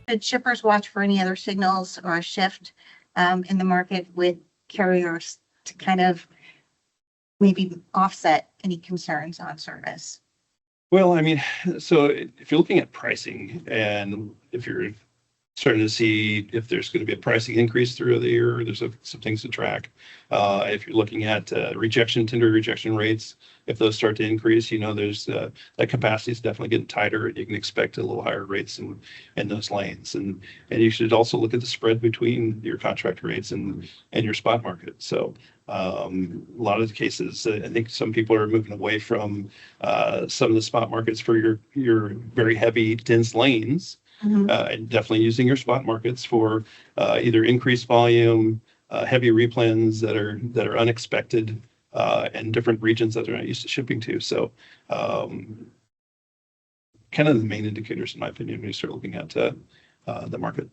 Should shippers watch for any other signals or a shift in the market with carriers to kind of maybe offset any concerns on service? Well, I mean, so if you're looking at pricing and if you're starting to see if there's going to be a pricing increase through the year, there's some things to track. If you're looking at tender rejection rates, if those start to increase, there's that capacity is definitely getting tighter, and you can expect a little higher rates in those lanes. And you should also look at the spread between your contract rates and your spot market. So a lot of the cases, I think some people are moving away from some of the spot markets for your very heavy, dense lanes. And definitely using your spot markets for either increased volume, heavy replens that are unexpected, and different regions that they're not used to shipping to. So, kind of the main indicators, in my opinion, when you start looking at the market.